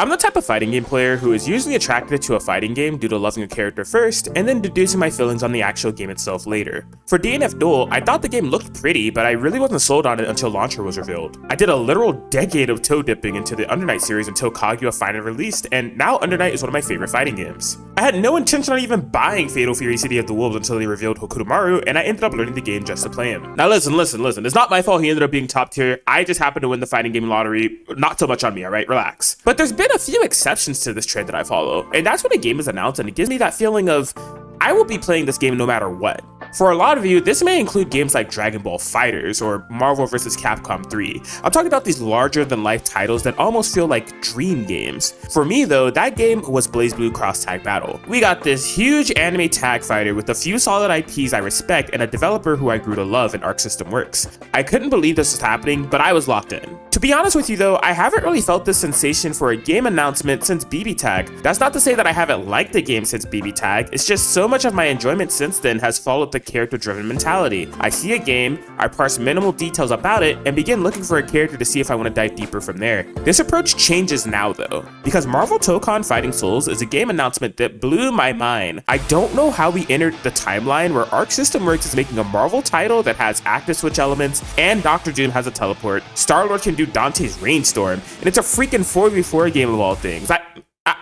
I'm the type of fighting game player who is usually attracted to a fighting game due to loving a character first and then deducing my feelings on the actual game itself later. For DNF Duel, I thought the game looked pretty, but I really wasn't sold on it until launcher was revealed. I did a literal decade of toe dipping into the Under Night series until Kaguya finally released, and now Under Night is one of my favorite fighting games. I had no intention on even buying Fatal Fury City of the Wolves until they revealed Hokurumaru, and I ended up learning the game just to play him. Now listen, it's not my fault he ended up being top tier. I just happened to win the fighting game lottery. Not so much on me, alright? Relax. But there's been a few exceptions to this trend that I follow, and that's when a game is announced and it gives me that feeling of I will be playing this game no matter what. For a lot of you, this may include games like Dragon Ball FighterZ or Marvel vs. Capcom 3. I'm talking about these larger-than-life titles that almost feel like dream games. For me though, that game was BlazBlue Cross Tag Battle. We got this huge anime tag fighter with a few solid IPs I respect and a developer who I grew to love in Arc System Works. I couldn't believe this was happening, but I was locked in. To be honest with you though, I haven't really felt this sensation for a game announcement since BB Tag. That's not to say that I haven't liked the game since BB Tag, it's just so much of my enjoyment since then has followed the character-driven mentality. I see a game, I parse minimal details about it, and begin looking for a character to see if I want to dive deeper from there. This approach changes now though, because Marvel Tokon Fighting Souls is a game announcement that blew my mind. I don't know how we entered the timeline where Arc System Works is making a Marvel title that has active switch elements, and Dr. Doom has a teleport, Star-Lord can do Dante's Rainstorm, and it's a freaking 4v4 game of all things.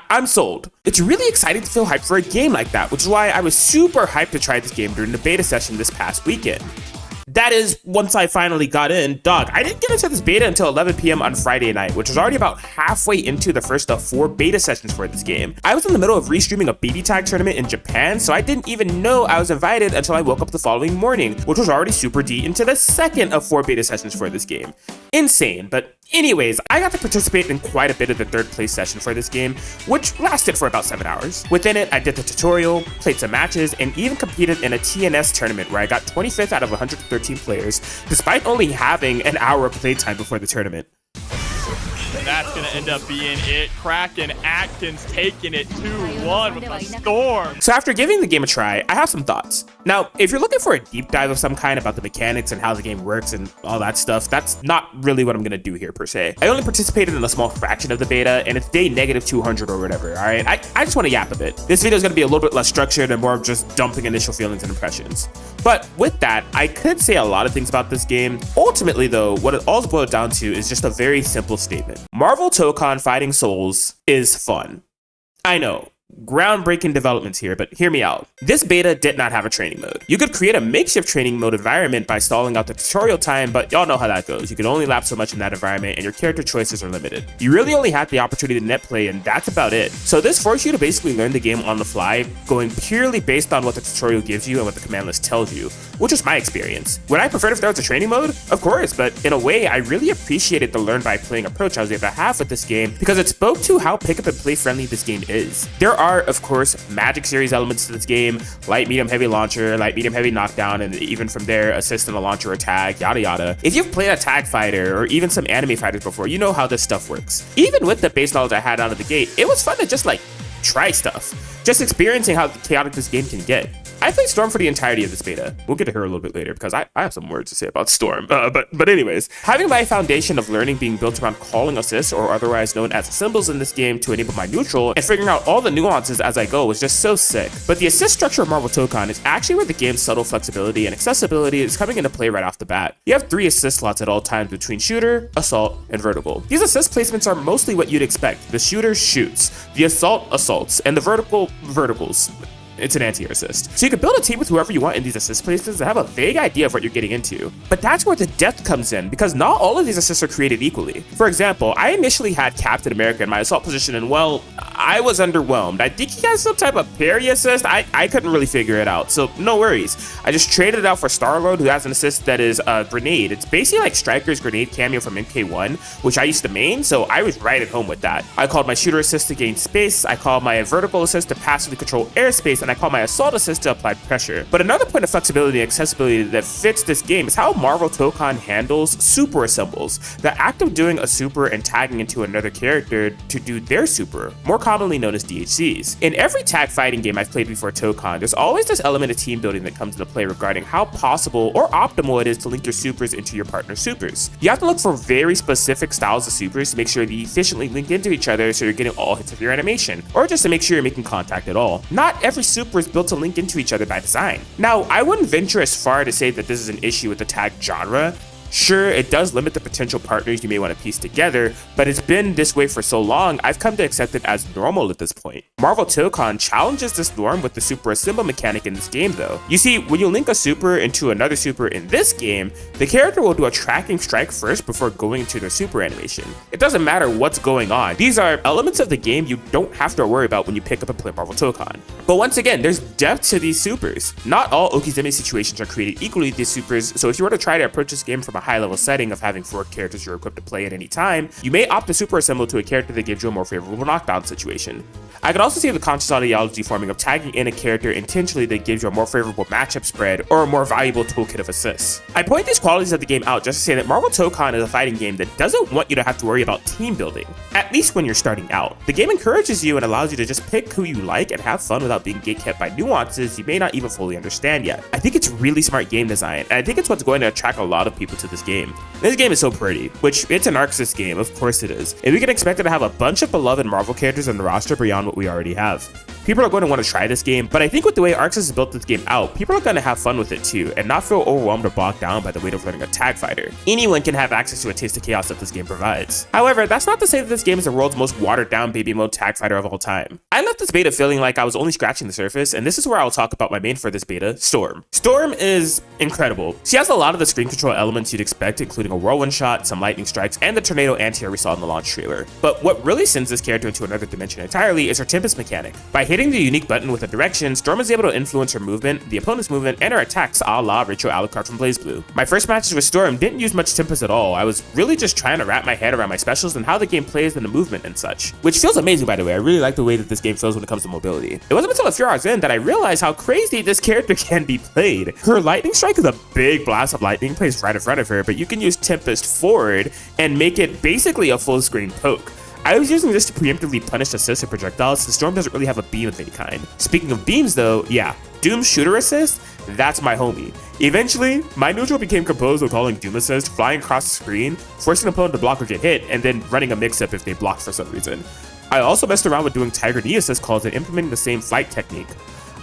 I'm sold. It's really exciting to feel hyped for a game like that, which is why I was super hyped to try this game during the beta session this past weekend. That is, once I finally got in, dog, I didn't get into this beta until 11 p.m. on Friday night, which was already about halfway into the first of 4 beta sessions for this game. I was in the middle of restreaming a BB Tag tournament in Japan, so I didn't even know I was invited until I woke up the following morning, which was already super deep into the second of 4 beta sessions for this game. Insane, but anyways, I got to participate in quite a bit of the 3rd place session for this game, which lasted for about 7 hours. Within it, I did the tutorial, played some matches, and even competed in a TNS tournament where I got 25th out of 113 players, despite only having an hour of playtime before the tournament. And that's going to end up being it. Kraken Atkins taking it 2-1 with a storm. So after giving the game a try, I have some thoughts. Now, if you're looking for a deep dive of some kind about the mechanics and how the game works and all that stuff, that's not really what I'm going to do here per se. I only participated in a small fraction of the beta, and it's day -200 or whatever, alright? I just want to yap a bit. This video is going to be a little bit less structured and more of just dumping initial feelings and impressions. But with that, I could say a lot of things about this game. Ultimately though, what it all boils down to is just a very simple statement. Marvel Tokon Fighting Souls is fun. I know, groundbreaking developments here, but hear me out. This beta did not have a training mode. You could create a makeshift training mode environment by stalling out the tutorial time, but y'all know how that goes. You can only lap so much in that environment and your character choices are limited. You really only had the opportunity to net play and that's about it. So this forced you to basically learn the game on the fly, going purely based on what the tutorial gives you and what the command list tells you, which was my experience. Would I prefer if there was a training mode? Of course, but in a way, I really appreciated the learn by playing approach I was able to have with this game because it spoke to how pick up and play friendly this game is. There are, of course, Magic Series elements to this game, light, medium, heavy launcher, light, medium, heavy knockdown, and even from there, assist in a launcher or tag, yada yada. If you've played a tag fighter or even some anime fighters before, you know how this stuff works. Even with the base knowledge I had out of the gate, it was fun to just like try stuff. Just experiencing how chaotic this game can get. I played Storm for the entirety of this beta. We'll get to her a little bit later because I have some words to say about Storm. But anyways, having my foundation of learning being built around calling assists, or otherwise known as symbols in this game, to enable my neutral and figuring out all the nuances as I go was just so sick. But the assist structure of Marvel Tokon is actually where the game's subtle flexibility and accessibility is coming into play right off the bat. You have 3 assist slots at all times between shooter, assault, and vertical. These assist placements are mostly what you'd expect. The shooter shoots, the assault assaults, and the vertical verticals. It's an anti-air assist. So you can build a team with whoever you want in these assist placements and have a vague idea of what you're getting into. But that's where the depth comes in, because not all of these assists are created equally. For example, I initially had Captain America in my assault position, and well, I was underwhelmed. I think he has some type of parry assist. I couldn't really figure it out, so no worries. I just traded it out for Star-Lord, who has an assist that is a grenade. It's basically like Stryker's grenade cameo from MK1, which I used to main, so I was right at home with that. I called my shooter assist to gain space, I called my vertical assist to passively control airspace, and I call my assault assist to apply pressure. But another point of flexibility and accessibility that fits this game is how Marvel Tokon handles super assembles. The act of doing a super and tagging into another character to do their super. More common commonly known as DHCs. In every tag fighting game I've played before Tokon, there's always this element of team building that comes into play regarding how possible or optimal it is to link your supers into your partner's supers. You have to look for very specific styles of supers to make sure they efficiently link into each other so you're getting all hits of your animation, or just to make sure you're making contact at all. Not every super is built to link into each other by design. Now, I wouldn't venture as far to say that this is an issue with the tag genre. Sure, it does limit the potential partners you may want to piece together, but it's been this way for so long, I've come to accept it as normal at this point. Marvel Tokon challenges this norm with the super assemble mechanic in this game though. You see, when you link a super into another super in this game, the character will do a tracking strike first before going into their super animation. It doesn't matter what's going on. These are elements of the game you don't have to worry about when you pick up and play Marvel Tokon. But once again, there's depth to these supers. Not all Okizeme situations are created equally with these supers, so if you were to try to approach this game from a high-level setting of having 4 characters you're equipped to play at any time, you may opt to super assemble to a character that gives you a more favorable knockdown situation. I could also see the conscious ideology forming of tagging in a character intentionally that gives you a more favorable matchup spread or a more valuable toolkit of assists. I point these qualities of the game out just to say that Marvel Tokon is a fighting game that doesn't want you to have to worry about team building, at least when you're starting out. The game encourages you and allows you to just pick who you like and have fun without being gatekept by nuances you may not even fully understand yet. I think it's really smart game design, and I think it's what's going to attract a lot of people to this game. This game is so pretty, which it's an Arxis game, of course it is, and we can expect it to have a bunch of beloved Marvel characters on the roster beyond what we already have. People are going to want to try this game, but I think with the way Arxis has built this game out, people are going to have fun with it too, and not feel overwhelmed or bogged down by the weight of learning a tag fighter. Anyone can have access to a taste of chaos that this game provides. However, that's not to say that this game is the world's most watered down baby mode tag fighter of all time. I left this beta feeling like I was only scratching the surface, and this is where I'll talk about my main for this beta, Storm. Storm is incredible. She has a lot of the screen control elements you'd expect, including a whirlwind shot, some lightning strikes, and the tornado anti-air we saw in the launch trailer. But what really sends this character into another dimension entirely is her Tempest mechanic. By hitting the unique button with a direction, Storm is able to influence her movement, the opponent's movement, and her attacks a la Rachel Alucard from BlazBlue. My first matches with Storm didn't use much Tempest at all. I was really just trying to wrap my head around my specials and how the game plays and the movement and such. Which feels amazing, by the way. I really like the way that this game feels when it comes to mobility. It wasn't until a few hours in that I realized how crazy this character can be played. Her lightning strike is a big blast of lightning placed right in front of her, but you can use Tempest forward and make it basically a full screen poke. I was using this to preemptively punish assisted projectiles since Storm doesn't really have a beam of any kind. Speaking of beams though, yeah, Doom's shooter assist, that's my homie. Eventually, my neutral became composed of calling Doom assist, flying across the screen, forcing an opponent to block or get hit, and then running a mix-up if they blocked for some reason. I also messed around with doing Tiger Knee assist calls and implementing the same flight technique.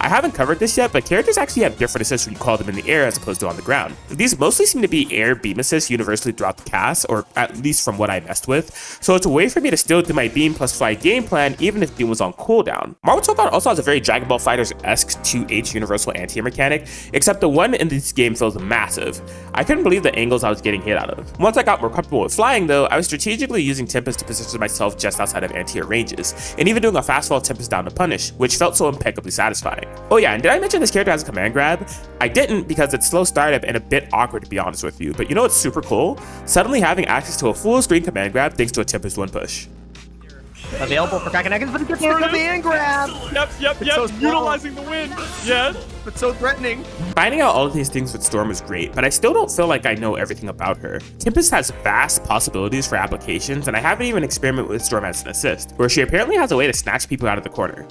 I haven't covered this yet, but characters actually have different assists when you call them in the air as opposed to on the ground. These mostly seem to be air beam assists universally throughout the cast, or at least from what I messed with, so it's a way for me to still do my beam plus fly game plan even if beam was on cooldown. Marvel Tokon also has a very Dragon Ball FighterZ-esque 2H universal anti-air mechanic, except the one in this game feels massive. I couldn't believe the angles I was getting hit out of. Once I got more comfortable with flying though, I was strategically using Tempest to position myself just outside of anti-air ranges, and even doing a fast fall Tempest down to punish, which felt so impeccably satisfying. Oh yeah, and did I mention this character has a command grab? I didn't because it's slow startup and a bit awkward to be honest with you, but you know what's super cool? Suddenly having access to a full screen command grab thanks to a Tempest 1 push. Available for Kraken, but it gets the command grab! Yep, so utilizing the win, yes. But so threatening. Finding out all of these things with Storm is great, but I still don't feel like I know everything about her. Tempest has vast possibilities for applications, and I haven't even experimented with Storm as an assist, where she apparently has a way to snatch people out of the corner.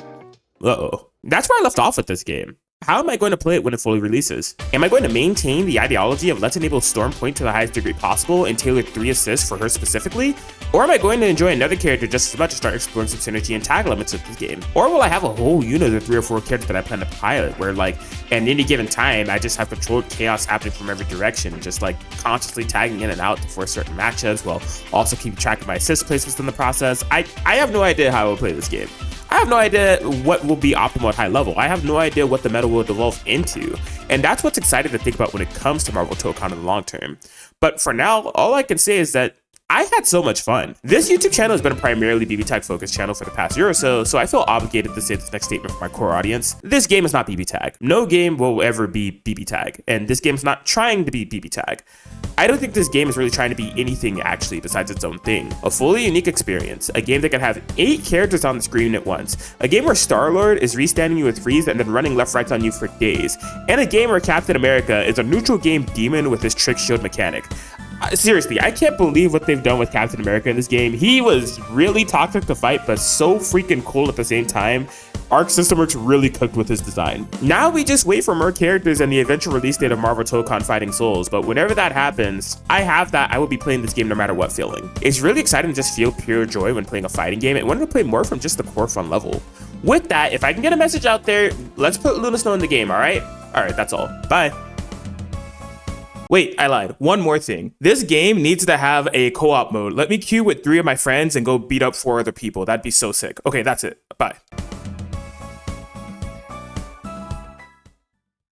Uh-oh. That's where I left off with this game. How am I going to play it when it fully releases? Am I going to maintain the ideology of let's enable Storm point to the highest degree possible and tailor 3 assists for her specifically? Or am I going to enjoy another character just as much and start exploring some synergy and tag elements of this game? Or will I have a whole unit of 3 or 4 characters that I plan to pilot where like at any given time I just have controlled chaos happening from every direction, just like consciously tagging in and out to force certain matchups while also keeping track of my assist placements in the process? I have no idea how I will play this game. I have no idea what will be optimal at high level. I have no idea what the meta will devolve into. And that's what's exciting to think about when it comes to Marvel Tokon in the long term. But for now, all I can say is that I had so much fun. This YouTube channel has been a primarily BB Tag focused channel for the past year or so I feel obligated to say this next statement for my core audience. This game is not BB Tag. No game will ever be BB Tag, and this game is not trying to be BB Tag. I don't think this game is really trying to be anything actually besides its own thing. A fully unique experience, a game that can have 8 characters on the screen at once, a game where Star-Lord is restanding you with freeze and then running left-rights on you for days, and a game where Captain America is a neutral game demon with his trick shield mechanic. Seriously, I can't believe what they've done with Captain America in this game. He was really toxic to fight, but so freaking cool at the same time. Arc System Works really cooked with his design. Now we just wait for more characters and the eventual release date of Marvel Tokon Fighting Souls, but whenever that happens, I have that. I will be playing this game no matter what feeling. It's really exciting to just feel pure joy when playing a fighting game and wanting to play more from just the core fun level. With that, if I can get a message out there, let's put Luna Snow in the game, all right? All right, that's all. Bye. Wait, I lied. One more thing. This game needs to have a co-op mode. Let me queue with 3 of my friends and go beat up 4 other people. That'd be so sick. Okay, that's it. Bye.